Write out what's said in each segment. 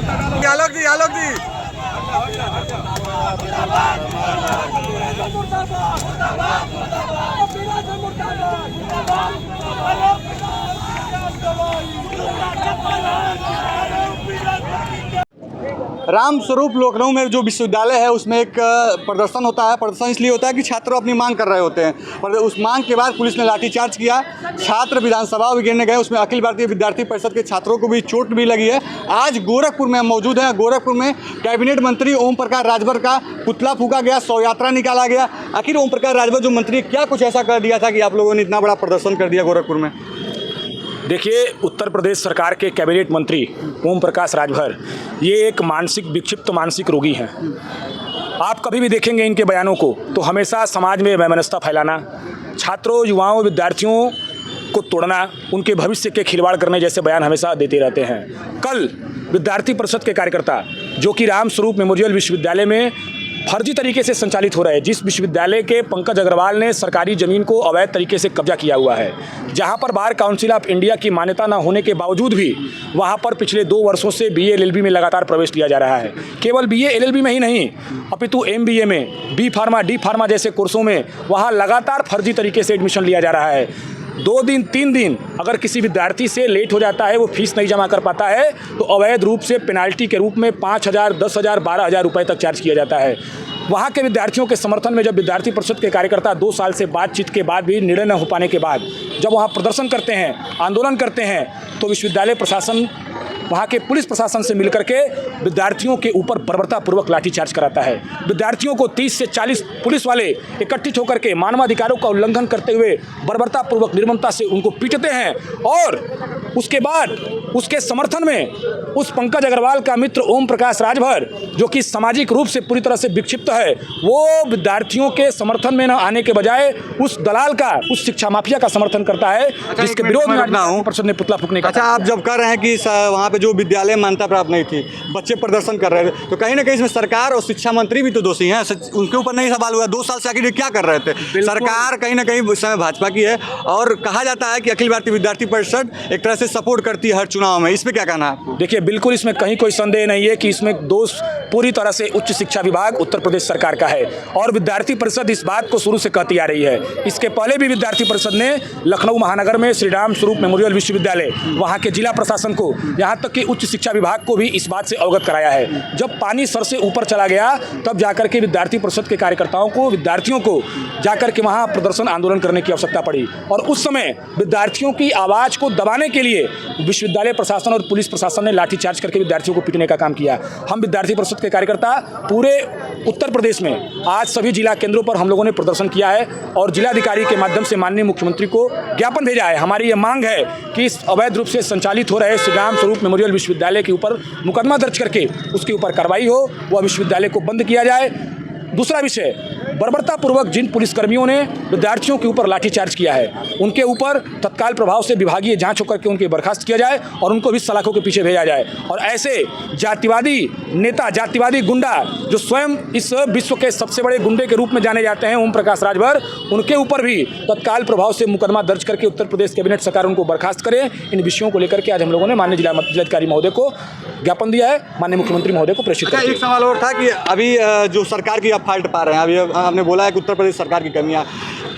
आलोक जी, आलोक जी। राम स्वरूप लखनऊ में जो विश्वविद्यालय है उसमें एक प्रदर्शन होता है। प्रदर्शन इसलिए होता है कि छात्र अपनी मांग कर रहे होते हैं, पर उस मांग के बाद पुलिस ने लाठीचार्ज किया। छात्र विधानसभा भी गिरने गए, उसमें अखिल भारतीय विद्यार्थी परिषद के छात्रों को भी चोट भी लगी है। आज गोरखपुर में हम मौजूद हैं। गोरखपुर में कैबिनेट मंत्री ओम प्रकाश राजभर का पुतला फूका गया, शव यात्रा निकाला गया। आखिर ओम प्रकाश राजभर जो मंत्री क्या कुछ ऐसा कर दिया था कि आप लोगों ने इतना बड़ा प्रदर्शन कर दिया गोरखपुर में? देखिए, उत्तर प्रदेश सरकार के कैबिनेट मंत्री ओम प्रकाश राजभर ये एक विक्षिप्त मानसिक रोगी हैं। आप कभी भी देखेंगे इनके बयानों को तो हमेशा समाज में वैमनस्यता फैलाना, छात्रों, युवाओं, विद्यार्थियों को तोड़ना, उनके भविष्य के खिलवाड़ करने जैसे बयान हमेशा देते रहते हैं। कल विद्यार्थी परिषद के कार्यकर्ता जो कि राम स्वरूप मेमोरियल विश्वविद्यालय में फर्जी तरीके से संचालित हो रहा है, जिस विश्वविद्यालय के पंकज अग्रवाल ने सरकारी ज़मीन को अवैध तरीके से कब्जा किया हुआ है, जहां पर बार काउंसिल ऑफ इंडिया की मान्यता न होने के बावजूद भी वहां पर पिछले 2 वर्षों से BA LLB में लगातार प्रवेश लिया जा रहा है। केवल BA LLB में ही नहीं, अपितु MBA में, B फार्मा, D फार्मा जैसे कोर्सों में वहाँ लगातार फर्जी तरीके से एडमिशन लिया जा रहा है। 2 दिन 3 दिन अगर किसी विद्यार्थी से लेट हो जाता है, वो फीस नहीं जमा कर पाता है, तो अवैध रूप से पेनाल्टी के रूप में 5,000, 10,000, 12,000 रुपये तक चार्ज किया जाता है। वहाँ के विद्यार्थियों के समर्थन में जब विद्यार्थी परिषद के कार्यकर्ता 2 साल से बातचीत के बाद भी निर्णय न हो पाने के बाद जब वहाँ प्रदर्शन करते हैं, आंदोलन करते हैं, तो विश्वविद्यालय प्रशासन वहाँ के पुलिस प्रशासन से मिलकर के विद्यार्थियों के ऊपर बर्बरतापूर्वक लाठीचार्ज कराता है। विद्यार्थियों को 30 से 40 पुलिस वाले इकट्ठित होकर के मानवाधिकारों का उल्लंघन करते हुए बर्बरतापूर्वक निर्ममता से उनको पीटते हैं। और उसके बाद उसके समर्थन में उस पंकज अग्रवाल का मित्र ओम प्रकाश राजभर, जो कि सामाजिक रूप से पूरी तरह से विक्षिप्त है, वो विद्यार्थियों के समर्थन में न आने के बजाय उस दलाल का, उस शिक्षा माफिया का समर्थन करता है, जिसके विरोध में परिषद ने पुतला फूकने का। अच्छा, आप जब कर रहे हैं कि वहाँ पे जो विद्यालय मान्यता प्राप्त नहीं थी, बच्चे प्रदर्शन कर रहे थे, तो कहीं ना कहीं इसमें सरकार और शिक्षा मंत्री भी तो दोषी हैं। उनके ऊपर नहीं सवाल हुआ? 2 साल से आखिर क्या कर रहे थे? सरकार कहीं ना कहीं इस समय भाजपा की है और कहा जाता है कि अखिल भारतीय विद्यार्थी परिषद एक तरह से सपोर्ट करती है हर चुनाव में। इसमें क्या कहना है? देखिए, बिल्कुल इसमें कहीं कोई संदेह नहीं है कि इसमें दोष पूरी तरह से उच्च शिक्षा विभाग उत्तर प्रदेश सरकार का है और विद्यार्थी परिषद इस बात को शुरू से कहती आ रही है। इसके पहले भी विद्यार्थी परिषद ने लखनऊ महानगर में श्री राम स्वरूप मेमोरियल विश्वविद्यालय, वहाँ के जिला प्रशासन को, यहाँ तक कि उच्च शिक्षा विभाग को भी इस बात से अवगत कराया है। जब पानी सर से ऊपर चला गया तब जाकर के विद्यार्थी परिषद के कार्यकर्ताओं को, विद्यार्थियों को जाकर के वहाँ प्रदर्शन आंदोलन करने की आवश्यकता पड़ी और उस समय विद्यार्थियों की आवाज़ को दबाने के लिए विश्वविद्यालय प्रशासन और पुलिस प्रशासन ने लाठीचार्ज करके विद्यार्थियों को पीटने का काम किया। हम विद्यार्थी परिषद के कार्यकर्ता पूरे उत्तर प्रदेश में आज सभी जिला केंद्रों पर हम लोगों ने प्रदर्शन किया है और जिलाधिकारी के माध्यम से माननीय मुख्यमंत्री को ज्ञापन भेजा है। हमारी ये मांग है कि इस अवैध रूप से संचालित हो रहे श्री राम स्वरूप मेमोरियल विश्वविद्यालय के ऊपर मुकदमा दर्ज करके उसके ऊपर कार्रवाई हो, वह विश्वविद्यालय को बंद किया जाए। दूसरा विषय, बर्बरतापूर्वक जिन पुलिसकर्मियों ने विद्यार्थियों के ऊपर लाठीचार्ज किया है, उनके ऊपर तत्काल प्रभाव से विभागीय जांच होकर के उनके बर्खास्त किया जाए और उनको भी सलाखों के पीछे भेजा जाए। और ऐसे जातिवादी नेता, जातिवादी गुंडा जो स्वयं इस विश्व के सबसे बड़े गुंडे के रूप में जाने जाते हैं, ओम प्रकाश राजभर, उनके ऊपर भी तत्काल प्रभाव से मुकदमा दर्ज करके उत्तर प्रदेश कैबिनेट सरकार उनको बर्खास्त करे। इन विषयों को लेकर के आज हम लोगों ने माननीय जिलाधिकारी महोदय को ज्ञापन दिया है, माननीय मुख्यमंत्री महोदय को प्रेषित किया। एक सवाल और था कि अभी जो सरकार की आप फाल्ट पा रहे हैं, अभी आपने बोला है कि उत्तर प्रदेश सरकार की कमियां,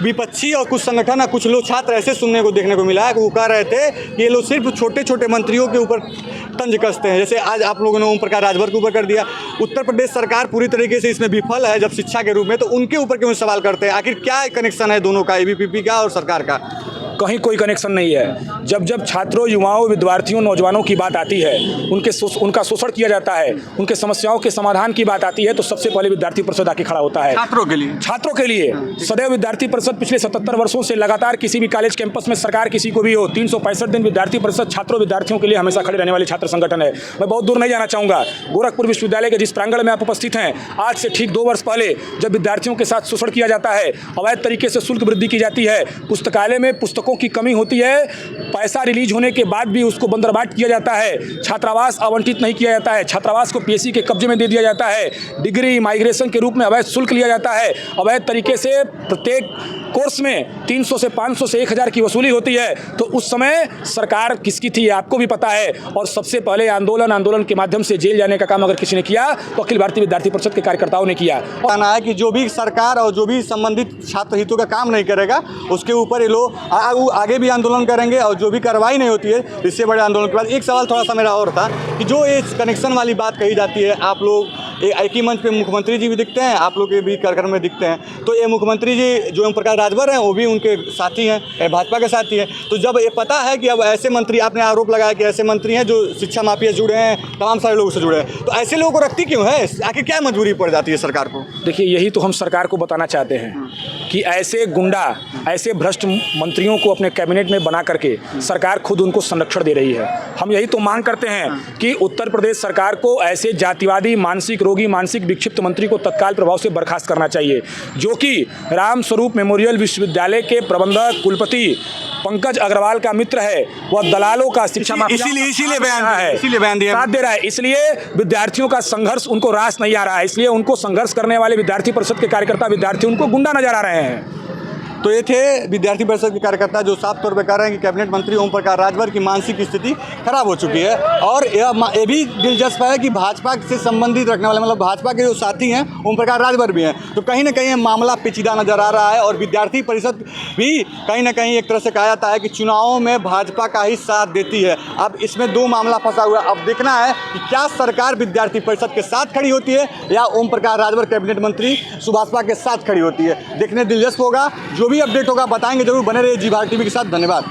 विपक्षी और कुछ संगठन और कुछ लोग, छात्र ऐसे सुनने को देखने को मिला है कि वो कह रहे थे कि ये लोग सिर्फ छोटे छोटे मंत्रियों के ऊपर तंज कसते हैं, जैसे आज आप लोगों ने ओम प्रकाश राजभर के ऊपर कर दिया। उत्तर प्रदेश सरकार पूरी तरीके से इसमें विफल है जब शिक्षा के रूप में, तो उनके ऊपर क्यों सवाल करते हैं? आखिर क्या कनेक्शन है दोनों का, ABPP का और सरकार का? कहीं कोई कनेक्शन नहीं है। जब जब छात्रों, युवाओं, विद्यार्थियों, नौजवानों की बात आती है, उनका शोषण किया जाता है, उनके समस्याओं के समाधान की बात आती है, तो सबसे पहले विद्यार्थी परिषद आके खड़ा होता है छात्रों के लिए। सदैव विद्यार्थी परिषद पिछले 77 वर्षों से लगातार किसी भी कॉलेज कैंपस में, सरकार किसी को भी हो, 365 दिन विद्यार्थी परिषद छात्रों, विद्यार्थियों के लिए हमेशा खड़े रहने वाले छात्र संगठन है। मैं बहुत दूर नहीं जाना चाहूँगा, गोरखपुर विश्वविद्यालय के जिस प्रांगण में आप उपस्थित हैं, आज से ठीक 2 वर्ष पहले जब विद्यार्थियों के साथ शोषण किया जाता है, अवैध तरीके से शुल्क वृद्धि की जाती है, पुस्तकालय में पुस्तकों की कमी होती है, पैसा रिलीज होने के बाद भी उसको बंदरबाट किया जाता है, छात्रावास आवंटित नहीं किया जाता है, छात्रावास को PSC के कब्जे में दे दिया जाता है, डिग्री माइग्रेशन के रूप में अवैध शुल्क लिया जाता है, अवैध तरीके से प्रत्येक कोर्स में 300 से 500 से 1000 की वसूली होती है, तो उस समय सरकार किसकी थी आपको भी पता है। और सबसे पहले आंदोलन के माध्यम से जेल जाने का काम अगर किसी ने किया तो अखिल भारतीय विद्यार्थी परिषद के कार्यकर्ताओं ने किया। कहना है कि जो भी सरकार और जो भी संबंधित छात्र हितों का काम नहीं करेगा उसके ऊपर ये लोग आगे भी आंदोलन करेंगे, और जो भी कार्रवाई नहीं होती है इससे बड़े आंदोलन के बाद। एक सवाल थोड़ा सा मेरा और था कि जो ये कनेक्शन वाली बात कही जाती है, आप लोग एक ही मंच पे मुख्यमंत्री जी भी दिखते हैं, आप लोग के भी कार्यक्रम में दिखते हैं, तो ये मुख्यमंत्री जी जो ओम प्रकाश राजभर हैं वो भी उनके साथी हैं, भाजपा के साथी हैं। तो जब ये पता है कि अब ऐसे मंत्री, आपने आरोप लगाया कि ऐसे मंत्री हैं जो शिक्षा माफिया से जुड़े हैं, तमाम सारे लोगों से जुड़े हैं, तो ऐसे लोगों को रखती क्यों है? आखिर क्या मजबूरी पड़ जाती है सरकार को? देखिए, यही तो हम सरकार को बताना चाहते हैं कि ऐसे गुंडा, ऐसे भ्रष्ट मंत्रियों को अपने कैबिनेट में बना करके सरकार खुद उनको संरक्षण दे रही है। हम यही तो मांग करते हैं कि उत्तर प्रदेश सरकार को ऐसे जातिवादी, मानसिक रोगी, मानसिक विक्षिप्त मंत्री को तत्काल प्रभाव से बर्खास्त करना चाहिए, जो कि रामस्वरूप मेमोरियल विश्वविद्यालय के प्रबंधक कुलपति पंकज अग्रवाल का मित्र है। वह दलालों का, शिक्षा माफिया इसीलिए बयान दिया, साथ दे रहा है। इसलिए विद्यार्थियों का संघर्ष उनको रास नहीं आ रहा है, इसलिए उनको संघर्ष करने वाले विद्यार्थी परिषद के कार्यकर्ता, विद्यार्थी उनको गुंडा नजर आ रहे हैं। तो ये थे विद्यार्थी परिषद के कार्यकर्ता जो साफ तौर पर कह रहे हैं कि कैबिनेट मंत्री ओम प्रकाश राजभर की मानसिक स्थिति खराब हो चुकी है। और ये भी दिलचस्प है कि भाजपा से संबंधित रखने वाले, मतलब भाजपा के जो साथी हैं ओम प्रकाश राजभर भी हैं, तो कहीं ना कहीं मामला पेचीदा नजर आ रहा है। और विद्यार्थी परिषद भी कहीं ना कहीं एक तरह से कहा जाता है कि चुनावों में भाजपा का ही साथ देती है। अब इसमें दो मामला फंसा हुआ है। अब देखना है कि क्या सरकार विद्यार्थी परिषद के साथ खड़ी होती है या ओम प्रकाश राजभर कैबिनेट मंत्री सुभाषपा के साथ खड़ी होती है। देखने दिलचस्प होगा। जो भी अपडेट होगा बताएंगे जरूर। बने रहिए जी भारत टीवी के साथ। धन्यवाद।